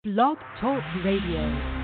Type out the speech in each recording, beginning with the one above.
Blog Talk Radio.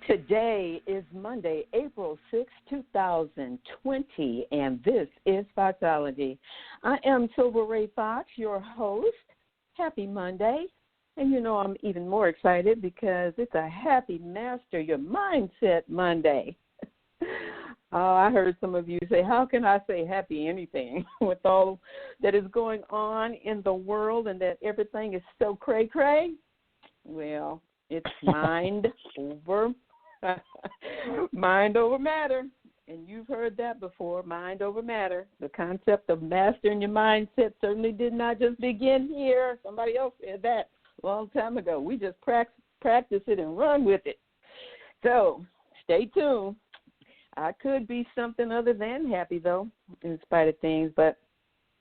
Today is Monday, April 6, 2020, and this is Foxology. I am Silver Ray Fox, your host. Happy Monday. And you know I'm even more excited because it's a Happy Master Your Mindset Monday. I heard some of you say, how can I say happy anything with all that is going on in the world and that everything is so cray-cray? Well, it's mind over mind over matter, and you've heard that before, mind over matter. The concept of mastering your mindset certainly did not just begin here. Somebody else said that a long time ago. We just practice it and run with it. So stay tuned. I could be something other than happy, though, in spite of things, but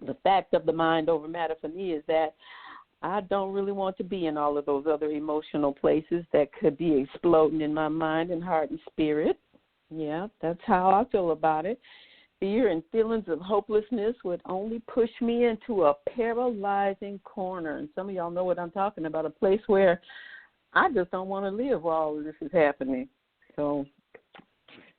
the fact of the mind over matter for me is that I don't really want to be in all of those other emotional places that could be exploding in my mind and heart and spirit. Yeah, that's how I feel about it. Fear and feelings of hopelessness would only push me into a paralyzing corner. And some of y'all know what I'm talking about, a place where I just don't want to live while all of this is happening. So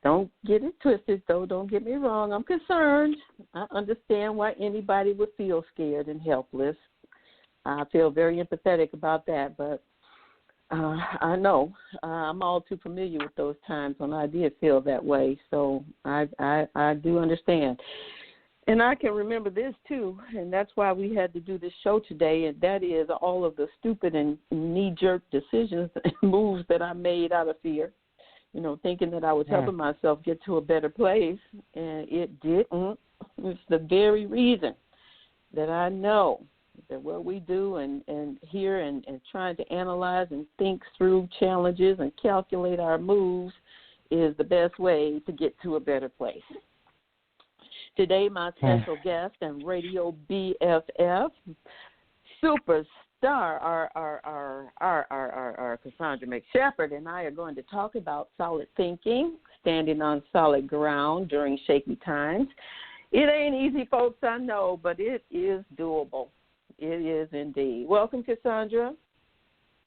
don't get it twisted, though. Don't get me wrong. I'm concerned. I understand why anybody would feel scared and helpless. I feel very empathetic about that, but I know I'm all too familiar with those times when I did feel that way, so I do understand. And I can remember this, too, and that's why we had to do this show today, and that is all of the stupid and knee-jerk decisions and moves that I made out of fear, you know, thinking that I was helping myself get to a better place, and it didn't. It's the very reason that I know that what we do and hear and trying to analyze and think through challenges and calculate our moves is the best way to get to a better place. Today, my special guest and radio BFF, superstar, our Cassandra McShepard, and I are going to talk about solid thinking, standing on solid ground during shaky times. It ain't easy, folks, I know, but it is doable. It is indeed. Welcome, Cassandra.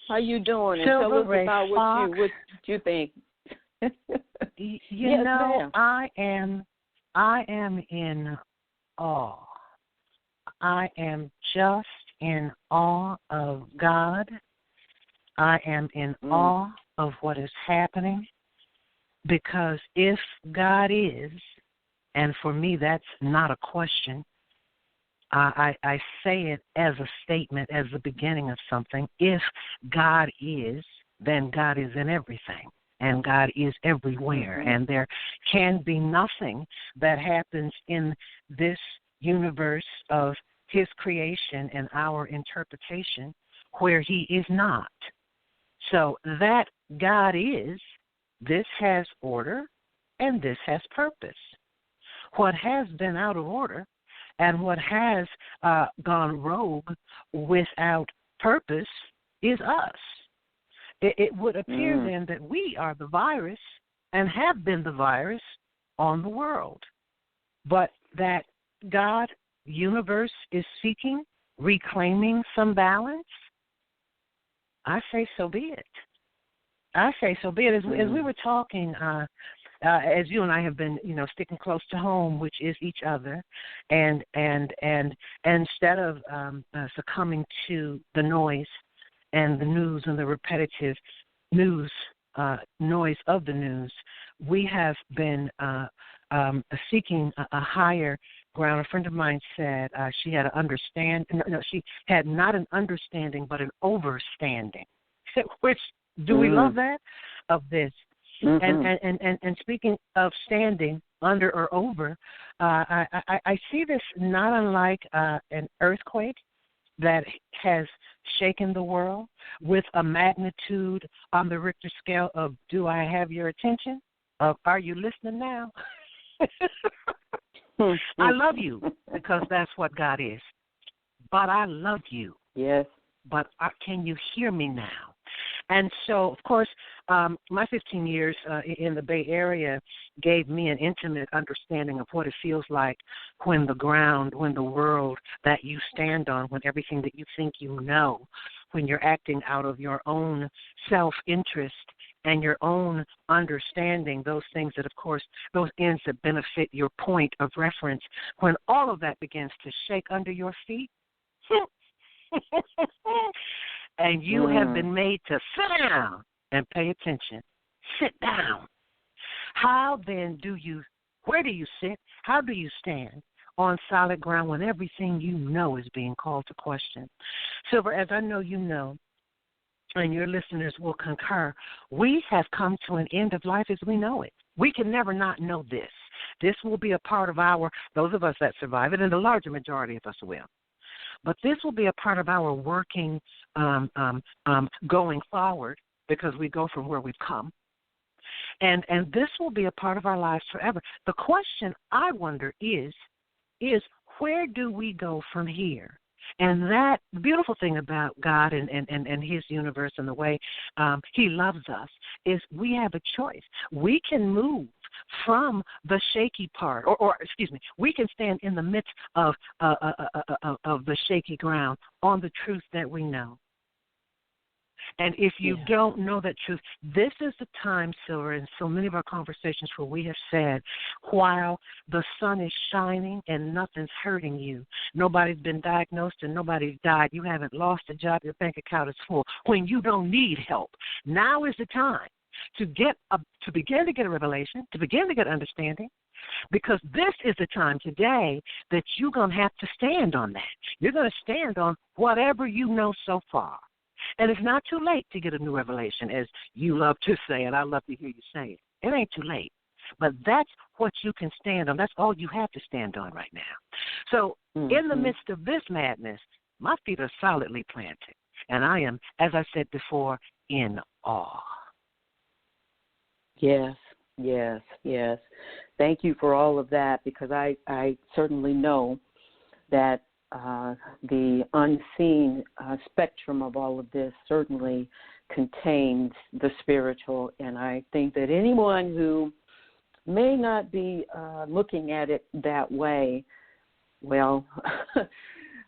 How you doing? And tell us about what you think. You know, ma'am. I am in awe. I am just in awe of God. I am in awe of what is happening, because if God is, and for me that's not a question, I say it as a statement, as the beginning of something. If God is, then God is in everything, and God is everywhere. And there can be nothing that happens in this universe of his creation and our interpretation where he is not. So that God is, this has order, and this has purpose. What has been out of order and what has gone rogue without purpose is us. It would appear then that we are the virus and have been the virus on the world. But that God, universe, is seeking, reclaiming some balance, I say so be it. I say so be it. As we were talking, as you and I have been, you know, sticking close to home, which is each other, and instead of succumbing to the noise and the news and the repetitive noise of the news, we have been seeking a higher ground. A friend of mine said she had she had not an understanding but an overstanding. Which do we love that? Of this. And speaking of standing under or over, I see this not unlike an earthquake that has shaken the world with a magnitude on the Richter scale of, do I have your attention? Are you listening now? I love you because that's what God is. But I love you. Yes. But can you hear me now? And so, of course, my 15 years in the Bay Area gave me an intimate understanding of what it feels like when the ground, when the world that you stand on, when everything that you think you know, when you're acting out of your own self-interest and your own understanding, those things that, of course, those ends that benefit your point of reference, when all of that begins to shake under your feet, and you have been made to sit down and pay attention. Sit down. How then where do you sit? How do you stand on solid ground when everything you know is being called to question? Silver, as I know you know, and your listeners will concur, we have come to an end of life as we know it. We can never not know this. This will be a part of those of us that survive it, and the larger majority of us will. But this will be a part of our working going forward, because we go from where we've come. And this will be a part of our lives forever. The question I wonder is where do we go from here? And that beautiful thing about God and his universe and the way he loves us is we have a choice. We can move from the shaky part, or excuse me, we can stand in the midst of the shaky ground on the truth that we know. And if you don't know that truth, this is the time, Silver, in so many of our conversations where we have said, while the sun is shining and nothing's hurting you, nobody's been diagnosed and nobody's died, you haven't lost a job, your bank account is full, when you don't need help, now is the time to begin to get a revelation, to begin to get understanding, because this is the time today that you're going to have to stand on that. You're going to stand on whatever you know so far. And it's not too late to get a new revelation, as you love to say, and I love to hear you say it. It ain't too late. But that's what you can stand on. That's all you have to stand on right now. So in the midst of this madness, my feet are solidly planted. And I am, as I said before, in awe. Yes, yes, yes. Thank you for all of that, because I certainly know that the unseen spectrum of all of this certainly contains the spiritual, and I think that anyone who may not be looking at it that way, well,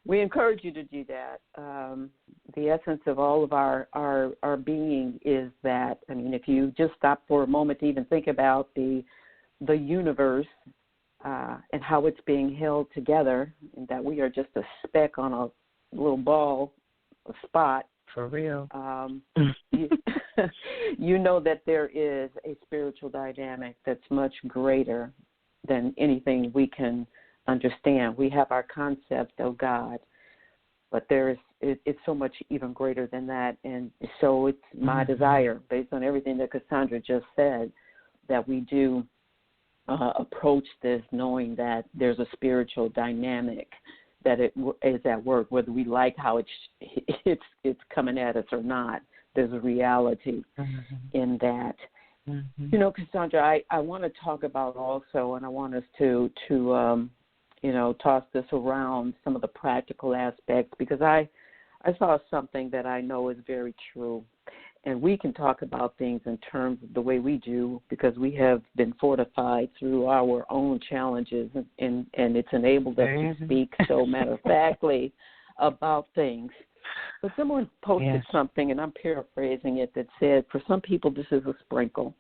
we encourage you to do that. The essence of all of our being is that, I mean, if you just stop for a moment to even think about the universe, and how it's being held together, and that we are just a speck on a little ball, a spot. For real. You know that there is a spiritual dynamic that's much greater than anything we can understand. We have our concept of God, but it's so much even greater than that. And so it's my desire, based on everything that Cassandra just said, that we do approach this knowing that there's a spiritual dynamic that it is at work, whether we like how it's coming at us or not. There's a reality in that. You know, Cassandra, I want to talk about also, and I want us to toss this around some of the practical aspects, because I saw something that I know is very true. And we can talk about things in terms of the way we do, because we have been fortified through our own challenges, and it's enabled us to speak so matter-of-factly about things. But someone posted something, and I'm paraphrasing it, that said, for some people this is a sprinkle,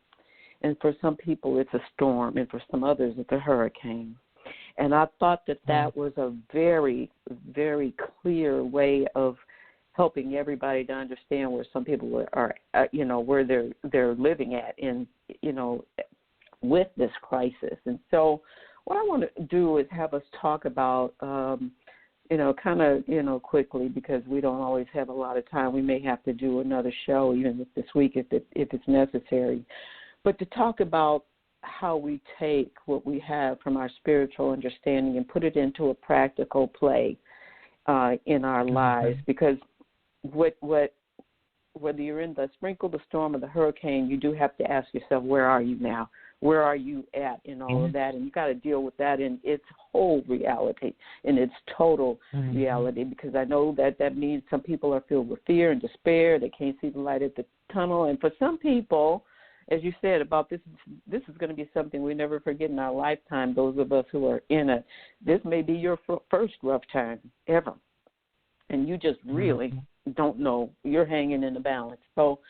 and for some people it's a storm, and for some others it's a hurricane. And I thought that was a very, very clear way of helping everybody to understand where some people are, where they're living at in, with this crisis. And so what I want to do is have us talk about, quickly, because we don't always have a lot of time. We may have to do another show even this week if it's necessary. but to talk about how we take what we have from our spiritual understanding and put it into a practical play in our lives, because whether you're in the sprinkle, the storm, or the hurricane, you do have to ask yourself, where are you now? Where are you at in all of that? And you got to deal with that in its whole reality, in its total reality, because I know that means some people are filled with fear and despair. They can't see the light at the tunnel. And for some people, as you said about this is going to be something we never forget in our lifetime, those of us who are in it. This may be your first rough time ever, and you just really don't know. You're hanging in the balance. So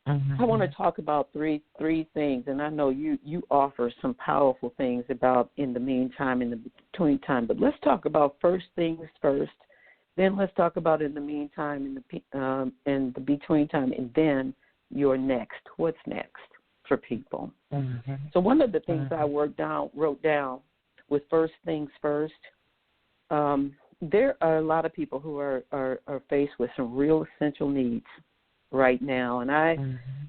I want to talk about three things, and I know you offer some powerful things about in the meantime, in the between time. But let's talk about first things first. Then let's talk about in the meantime, in the between time, and then your next. What's next for people? So one of the things I wrote down with first things first. There are a lot of people who are faced with some real essential needs right now, and I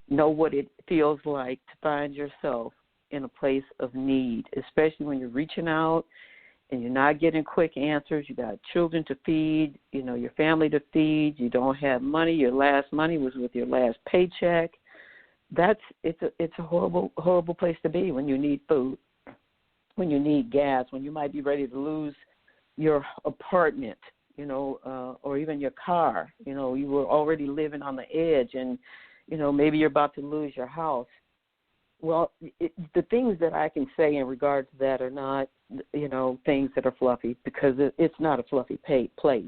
know what it feels like to find yourself in a place of need, especially when you're reaching out and you're not getting quick answers. You got children to feed, your family to feed. You don't have money. Your last money was with your last paycheck. It's a horrible place to be when you need food, when you need gas, when you might be ready to lose your apartment, or even your car. You were already living on the edge, and maybe you're about to lose your house. Well, the things that I can say in regard to that are not, things that are fluffy, because it's not a fluffy place.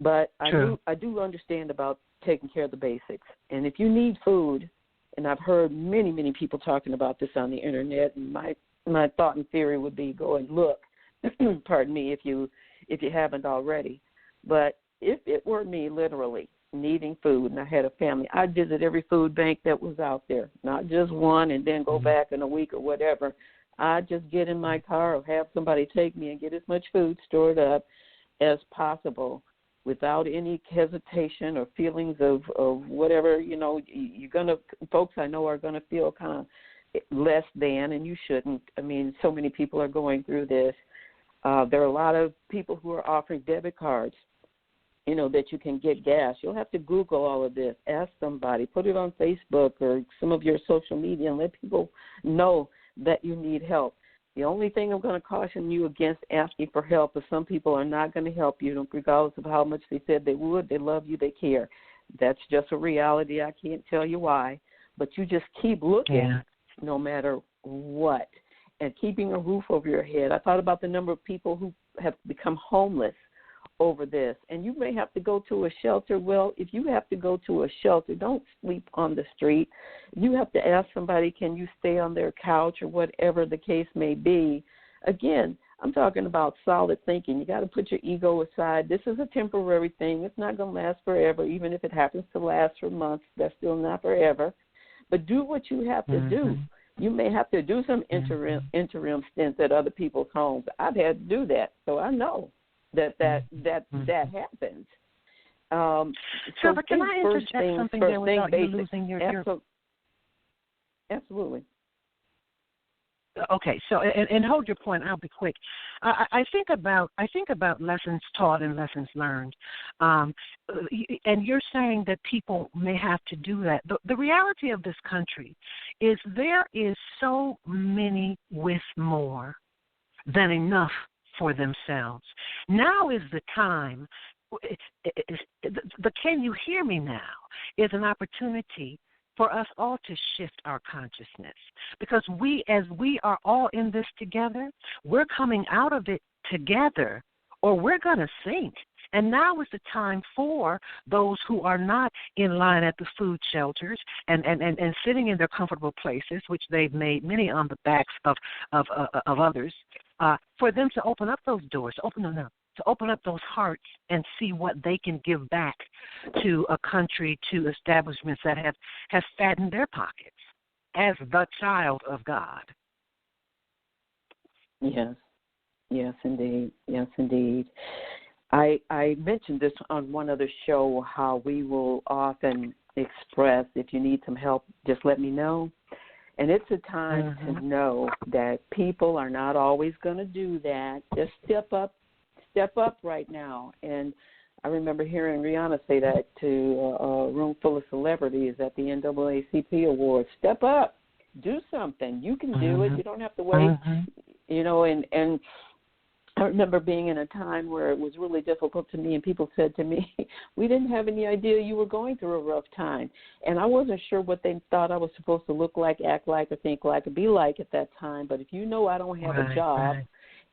But I do understand about taking care of the basics. And if you need food, and I've heard many, many people talking about this on the internet, and my thought and theory would be go and look, pardon me, if you haven't already. But if it were me literally needing food and I had a family, I'd visit every food bank that was out there, not just one and then go back in a week or whatever. I'd just get in my car or have somebody take me and get as much food stored up as possible without any hesitation or feelings of whatever. You're going to, folks I know are going to feel kind of less than, and you shouldn't. I mean, so many people are going through this. There are a lot of people who are offering debit cards, that you can get gas. You'll have to Google all of this. Ask somebody. Put it on Facebook or some of your social media and let people know that you need help. The only thing I'm going to caution you against asking for help is some people are not going to help you, regardless of how much they said they would. They love you. They care. That's just a reality. I can't tell you why. But you just keep looking no matter what. And keeping a roof over your head. I thought about the number of people who have become homeless over this. And you may have to go to a shelter. Well, if you have to go to a shelter, don't sleep on the street. You have to ask somebody, can you stay on their couch or whatever the case may be. Again, I'm talking about solid thinking. You got to put your ego aside. This is a temporary thing. It's not going to last forever. Even if it happens to last for months, that's still not forever. But do what you have to do. You may have to do some interim stints at other people's homes. I've had to do that, so I know that happens. But can I interject something there without you losing your Absolutely. Okay, so and hold your point. I'll be quick. I think about lessons taught and lessons learned, and you're saying that people may have to do that. The reality of this country is there is so many with more than enough for themselves. Now is the time. The "Can you hear me now?" is an opportunity for us all to shift our consciousness, because as we are all in this together, we're coming out of it together, or we're going to sink. And now is the time for those who are not in line at the food shelters and sitting in their comfortable places, which they've made many on the backs of others, for them to open up those doors, to open up those hearts and see what they can give back to a country, to establishments that have fattened their pockets as the child of God. Yes, indeed. I mentioned this on one other show, how we will often express, if you need some help, just let me know. And it's a time to know that people are not always going to do that. Just step up right now. And I remember hearing Rihanna say that to a room full of celebrities at the NAACP Awards. Step up. Do something. You can do it. You don't have to wait. You know, and I remember being in a time where it was really difficult to me, and people said to me, we didn't have any idea you were going through a rough time. And I wasn't sure what they thought I was supposed to look like, act like, or think like, or be like at that time. But if you know I don't have a job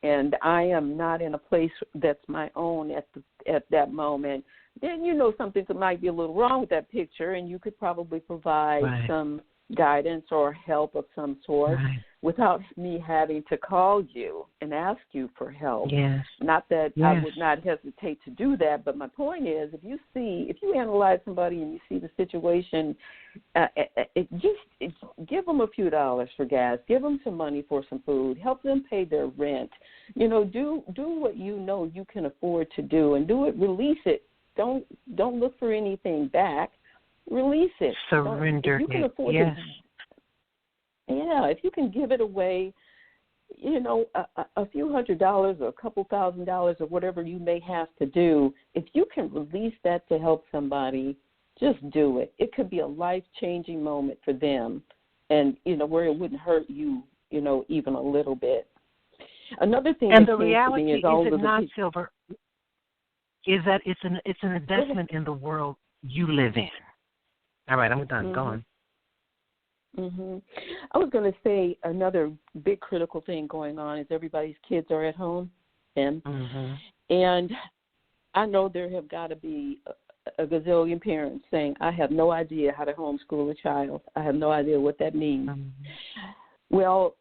and I am not in a place that's my own at that moment, then you know something might be a little wrong with that picture, and you could probably provide some guidance or help of some sort without me having to call you and ask you for help. Not that I would not hesitate to do that, but my point is, if you analyze somebody and you see the situation, give them a few dollars for gas, give them some money for some food, help them pay their rent. You know, do what you know you can afford to do, and do it. Release it. Don't look for anything back. Release it. Surrender it. If you can give it away, you know, a few $100 or a couple $1,000 or whatever you may have to do, if you can release that to help somebody, just do it. It could be a life-changing moment for them, and, you know, where it wouldn't hurt you, you know, even a little bit. Another thing and that the reality is it not, Silver, is that it's an investment in the world you live in. All right, I'm done. Go on. I was going to say another big critical thing going on is everybody's kids are at home, and I know there have got to be a gazillion parents saying, I have no idea how to homeschool a child. I have no idea what that means. Well,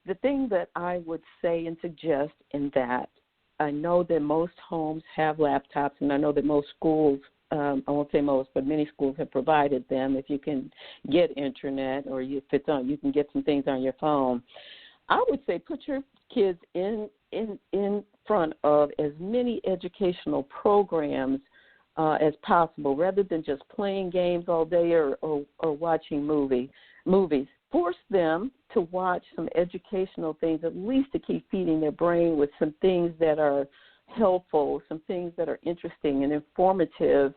the thing that I would say and suggest in that, I know that most homes have laptops, and I know that most schools, I won't say most, but many schools have provided them. If you can get internet, or if it's on, you can get some things on your phone. I would say put your kids in front of as many educational programs as possible, rather than just playing games all day or watching movies. Force them to watch some educational things, at least to keep feeding their brain with some things that are helpful, some things that are interesting and informative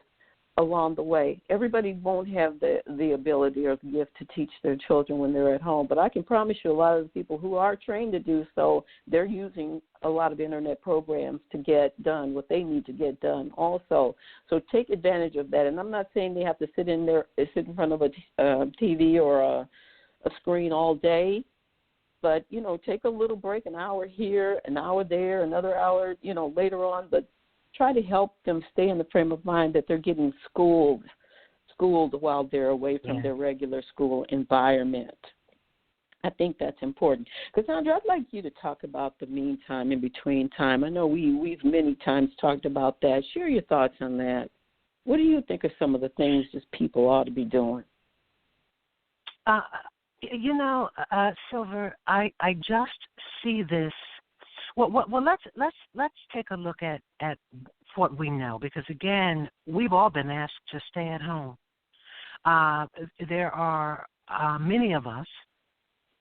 along the way. Everybody won't have the ability or the gift to teach their children when they're at home, but I can promise you a lot of the people who are trained to do so, they're using a lot of internet programs to get done what they need to get done also. So take advantage of that. And I'm not saying they have to sit in front of a TV or a screen all day, but, you know, take a little break, an hour here, an hour there, another hour, you know, later on, but try to help them stay in the frame of mind that they're getting schooled while they're away from their regular school environment. I think that's important. Cassandra, I'd like you to talk about the meantime, in between time. I know we've many times talked about that. Share your thoughts on that. What do you think are some of the things just people ought to be doing? You know, Silver, I just see this. Well, let's take a look at what we know, because again, we've all been asked to stay at home. There are many of us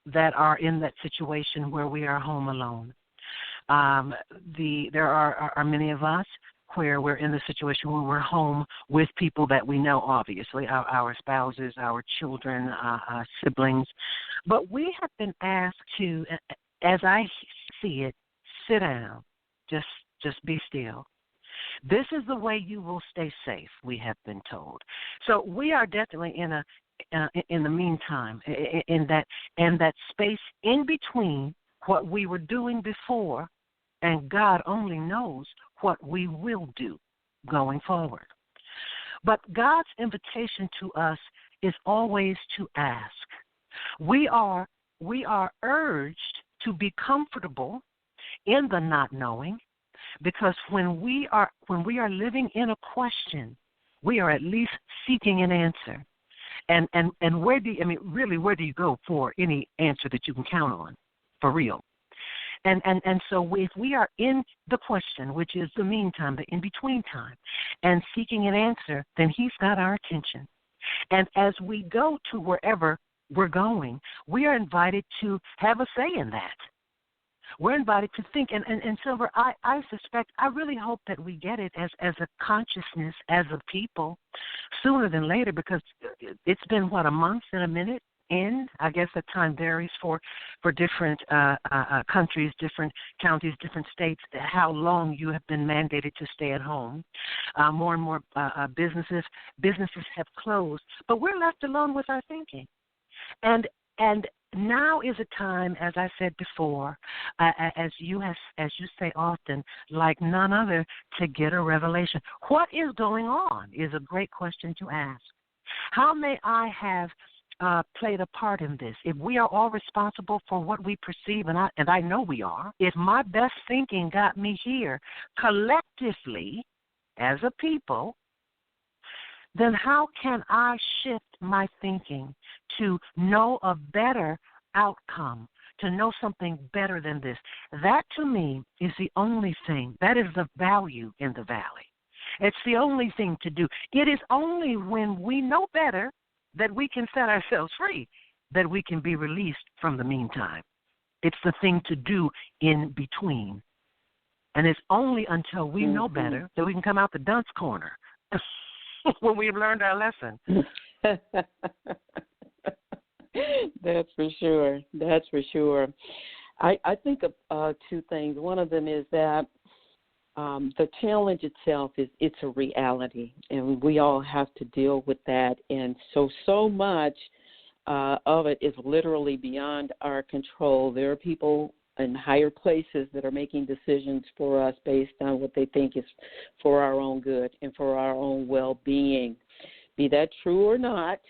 that are in that situation where we are home alone. There are many of us where we're in the situation where we're home with people that we know, obviously, our spouses, our children, our siblings. But we have been asked to, as I see it, sit down, just be still. This is the way you will stay safe, we have been told. So we are definitely in the meantime, in that space in between what we were doing before, and God only knows what we will do going forward. But God's invitation to us is always to ask. We are urged to be comfortable in the not knowing, because when we are living in a question, we are at least seeking an answer. And where do you go for any answer that you can count on, for real? And so if we are in the question, which is the meantime, the in-between time, and seeking an answer, then he's got our attention. And as we go to wherever we're going, we are invited to have a say in that. We're invited to think. And Silver, I suspect, I really hope that we get it as a consciousness as a people sooner than later, because it's been, a month and a minute in? I guess that time varies for different countries, different counties, different states, how long you have been mandated to stay at home. More and more businesses have closed, but we're left alone with our thinking. And now is a time, as I said before, as you say often, like none other, to get a revelation. What is going on is a great question to ask. How may I have played a part in this? If we are all responsible for what we perceive, and I know we are, if my best thinking got me here collectively as a people, then how can I shift my thinking to know a better outcome, to know something better than this? That, to me, is the only thing. That is the value in the valley. It's the only thing to do. It is only when we know better that we can set ourselves free, that we can be released from the meantime. It's the thing to do in between. And it's only until we know better that we can come out the dunce corner when we've learned our lesson. That's for sure. That's for sure. I think of two things. One of them is that the challenge itself it's a reality, and we all have to deal with that. And so much of it is literally beyond our control. There are people in higher places that are making decisions for us based on what they think is for our own good and for our own well-being. Be that true or not,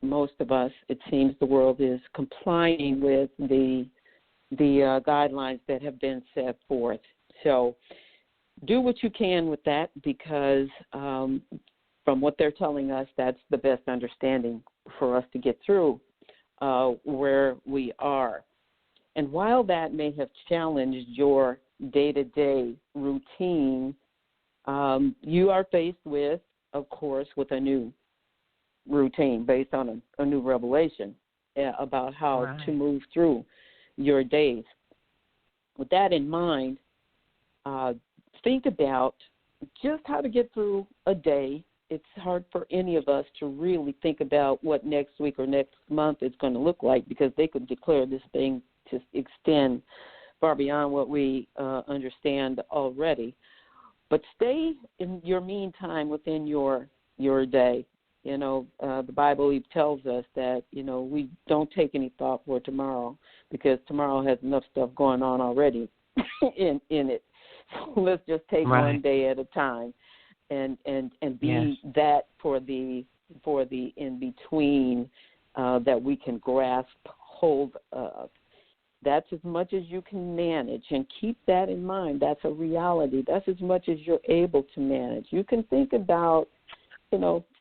most of us, it seems the world is complying with the guidelines that have been set forth. So do what you can with that, because from what they're telling us, that's the best understanding for us to get through where we are. And while that may have challenged your day-to-day routine, you are faced with, of course, with a new routine based on a new revelation about how to move through your days. With that in mind, think about just how to get through a day. It's hard for any of us to really think about what next week or next month is going to look like, because they could declare this thing to extend far beyond what we understand already. But stay in your meantime within your day. The Bible tells us that, we don't take any thought for tomorrow, because tomorrow has enough stuff going on already in it. So let's just take one day at a time and be that for the in between that we can grasp hold of. That's as much as you can manage, and keep that in mind. That's a reality. That's as much as you're able to manage. You can think about,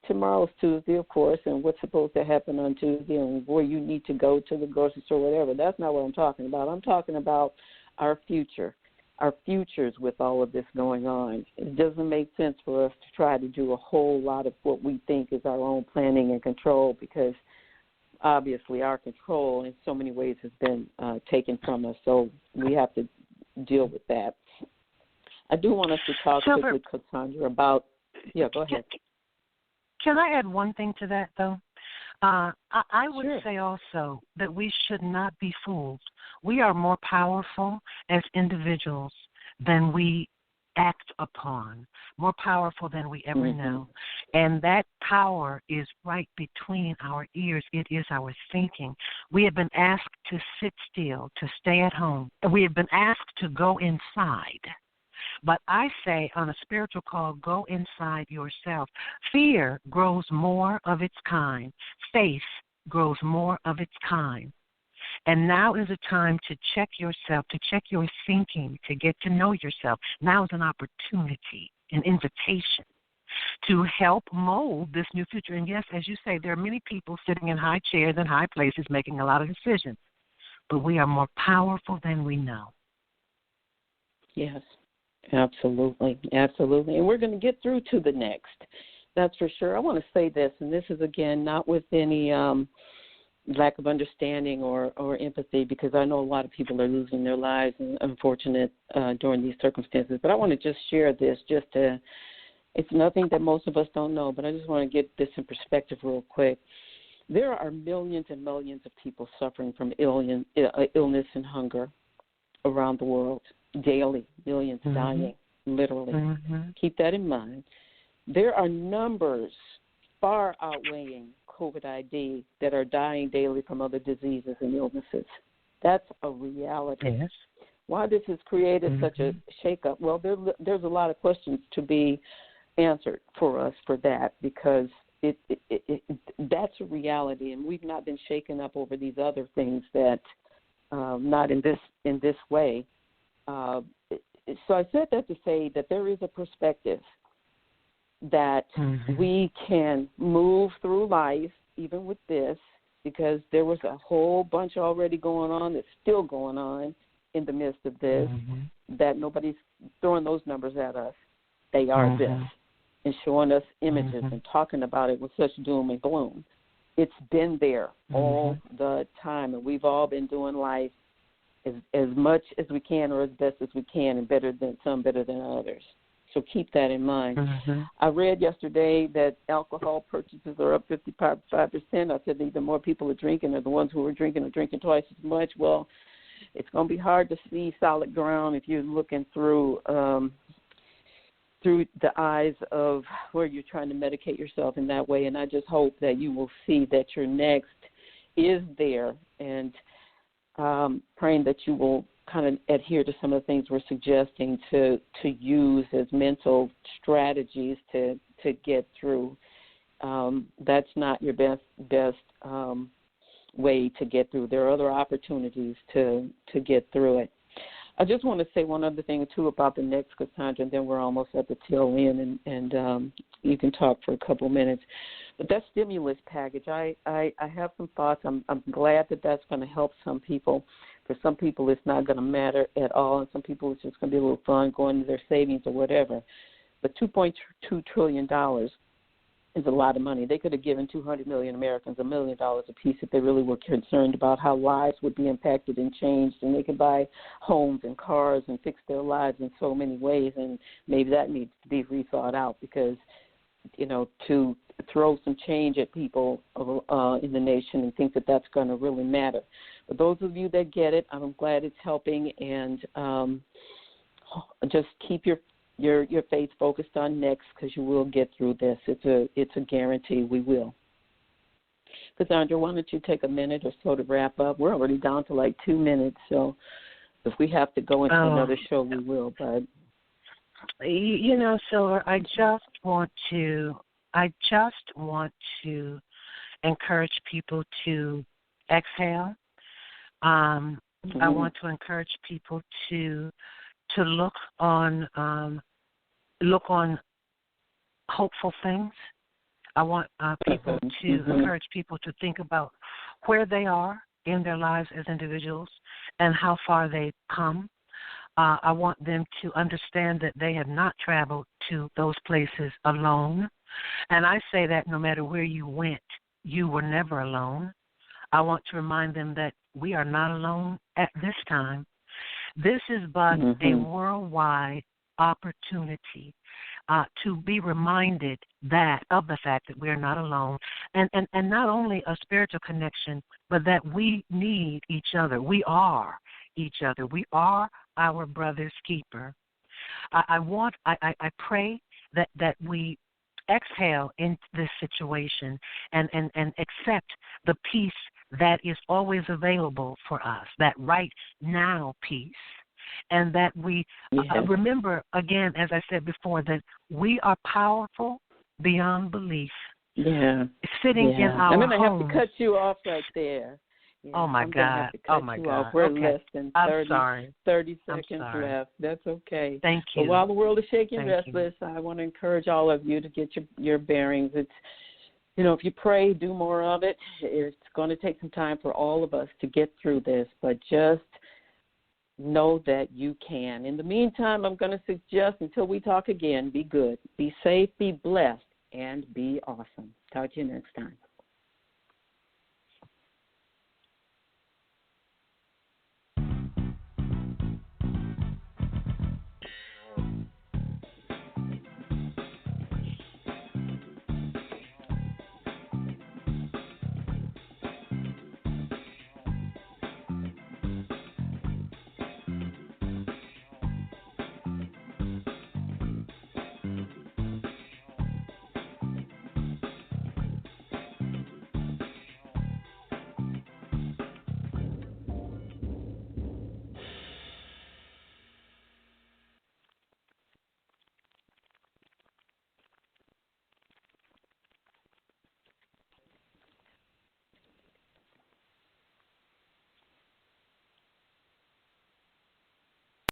tomorrow's Tuesday, of course, and what's supposed to happen on Tuesday and where you need to go to the grocery store, whatever. That's not what I'm talking about. I'm talking about our future, our futures with all of this going on. It doesn't make sense for us to try to do a whole lot of what we think is our own planning and control, because obviously our control in so many ways has been taken from us, so we have to deal with that. I do want us to talk quickly, Cassandra, about – go ahead. Can I add one thing to that, though? I would say also that we should not be fooled. We are more powerful as individuals than we act upon, more powerful than we ever know. And that power is right between our ears. It is our thinking. We have been asked to sit still, to stay at home. We have been asked to go inside. But I say on a spiritual call, go inside yourself. Fear grows more of its kind. Faith grows more of its kind. And now is a time to check yourself, to check your thinking, to get to know yourself. Now is an opportunity, an invitation to help mold this new future. And yes, as you say, there are many people sitting in high chairs and high places making a lot of decisions. But we are more powerful than we know. Yes, absolutely, absolutely. And we're going to get through to the next. That's for sure. I want to say this, and this is, again, not with any lack of understanding or empathy, because I know a lot of people are losing their lives and unfortunate during these circumstances. But I want to just share this it's nothing that most of us don't know, but I just want to get this in perspective real quick. There are millions and millions of people suffering from illness and hunger around the world daily, millions dying, literally. Keep that in mind. There are numbers far outweighing COVID-ID that are dying daily from other diseases and illnesses. That's a reality. Yes. Why this has created such a shakeup? Well, there's a lot of questions to be answered for us for that, because that's a reality, and we've not been shaken up over these other things that not in this way. So I said that to say that there is a perspective that we can move through life even with this, because there was a whole bunch already going on that's still going on in the midst of this, that nobody's throwing those numbers at us. They are this, and showing us images and talking about it with such doom and gloom. It's been there all the time, and we've all been doing life as much as we can, or as best as we can, and better than others. So keep that in mind. I read yesterday that alcohol purchases are up 55%. I said the more people are drinking, or the ones who are drinking twice as much. Well, it's going to be hard to see solid ground if you're looking through the eyes of where you're trying to medicate yourself in that way. And I just hope that you will see that your next is there, and praying that you will kind of adhere to some of the things we're suggesting to use as mental strategies to get through. That's not your best way to get through. There are other opportunities to get through it. I just want to say one other thing, too, about the next, Cassandra, and then we're almost at the tail end, and you can talk for a couple minutes. But that stimulus package, I have some thoughts. I'm glad that that's going to help some people. For some people, it's not going to matter at all, and some people it's just going to be a little fun going to their savings or whatever. But $2.2 trillion is a lot of money. They could have given 200 million Americans $1 million apiece if they really were concerned about how lives would be impacted and changed, and they could buy homes and cars and fix their lives in so many ways, and maybe that needs to be rethought out, because, to throw some change at people in the nation and think that that's going to really matter. But those of you that get it, I'm glad it's helping, and just keep your faith focused on next, because you will get through this. It's a guarantee. We will. Cassandra, why don't you take a minute or so to wrap up? We're already down to like 2 minutes, so if we have to go into another show, we will. But so I just want to encourage people to exhale. I want to encourage people to look on hopeful things. I want people to encourage people to think about where they are in their lives as individuals and how far they've come. I want them to understand that they have not traveled to those places alone. And I say that no matter where you went, you were never alone. I want to remind them that we are not alone at this time. This is but a worldwide opportunity to be reminded of the fact that we are not alone, and not only a spiritual connection, but that we need each other. We are each other. We are our brother's keeper. I pray that we exhale in this situation and accept the peace that is always available for us, that right now peace. And that we remember, again, as I said before, that we are powerful beyond belief. Yeah. Sitting in our homes. I'm going to have to cut you off right there. Yeah, oh, my God. Oh, my God. We're okay. less than 30 seconds left. That's okay. Thank you. But while the world is shaking restless, I want to encourage all of you to get your bearings. It's, if you pray, do more of it. It's going to take some time for all of us to get through this, but just know that you can. In the meantime, I'm going to suggest, until we talk again, be good, be safe, be blessed, and be awesome. Talk to you next time.